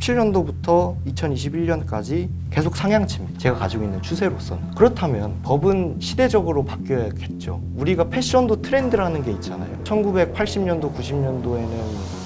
2017년도부터 2021년까지 계속 상향치입니다. 제가 가지고 있는 추세로서는. 그렇다면 법은 시대적으로 바뀌어야겠죠. 우리가 패션도 트렌드라는 게 있잖아요. 1980년도, 90년도에는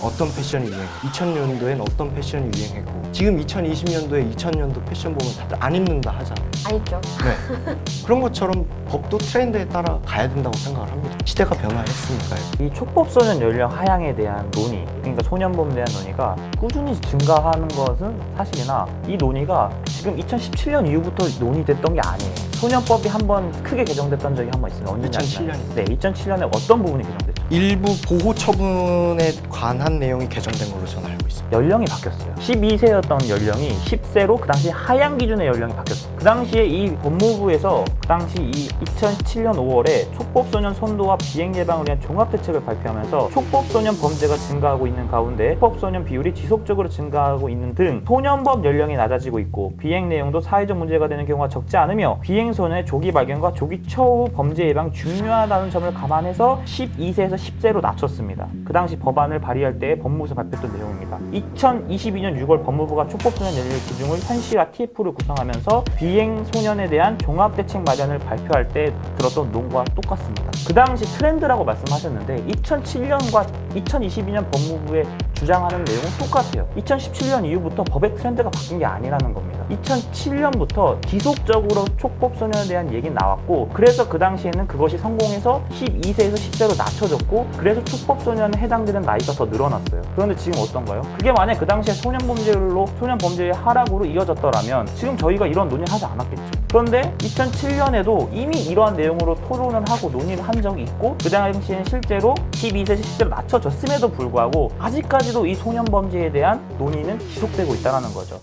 어떤 패션이 유행했고 2000년도에는 어떤 패션이 유행했고 지금 2020년도에 2000년도 패션 보면 다들 안 입는다 하잖아요. 안 입죠. 네. 그런 것처럼 법도 트렌드에 따라 가야 된다고 생각을 합니다. 시대가 변화했으니까요. 이 촉법소년 연령 하향에 대한 논의, 그러니까 소년범에 대한 논의가 꾸준히 증가하는 것은 사실이나 이 논의가 지금 2017년 이후부터 논의됐던 게 아니에요. 소년법이 한번 크게 개정됐던 적이 한 번 있습니다. 언제냐? 2007년이요. 네, 2007년에 어떤 부분이 개정됐죠? 일부 보호 처분에 관한 내용이 개정된 걸로 저는 알고 있습니다. 연령이 바뀌었어요. 12세였던 연령이 10세로 그 당시 하향 기준의 연령이 바뀌었어요. 그 당시에 이 법무부에서 그 당시 이 2007년 5월에 촉법소년 선도와 비행 예방을 위한 종합대책을 발표하면서 촉법소년 범죄가 증가하고 있는 가운데 촉법소년 비율이 지속적으로 증가하고 있는 등 소년범 연령이 낮아지고 있고 비행 내용도 사회적 문제가 되는 경우가 적지 않으며 비행소년의 조기 발견과 조기 처우 범죄 예방이 중요하다는 점을 감안해서 12세에서 10세로 낮췄습니다. 그 당시 법안을 발의할 때 법무부에서 발표했던 내용입니다. 2022년 6월 법무부가 촉법소년 연령 기준을 현실화 TF를 구성하면서 비행소년에 대한 종합대책 마련을 발표할 때 들었던 논과 똑같습니다. 그 당시 트렌드라고 말씀하셨는데 2007년과 2022년 법무부의 주장하는 내용은 똑같아요. 2017년 이후부터 법의 트렌드가 바뀐 게 아니라는 겁니다. 2007년부터 지속적으로 촉법소년에 대한 얘기는 나왔고 그래서 그 당시에는 그것이 성공해서 12세에서 10세로 낮춰졌고 그래서 촉법소년에 해당되는 나이가 더 늘어났어요. 그런데 지금 어떤가요? 그게 만약 그 당시에 소년범죄의 하락으로 이어졌더라면 지금 저희가 이런 논의를 하지 않았겠죠. 그런데 2007년에도 이미 이러한 내용으로 토론을 하고 논의를 한 적이 있고 그 당시에는 실제로 12세에서 10세로 낮춰졌음에도 불구하고 아직까지도 이 소년범죄에 대한 논의는 지속되고 있다는 거죠.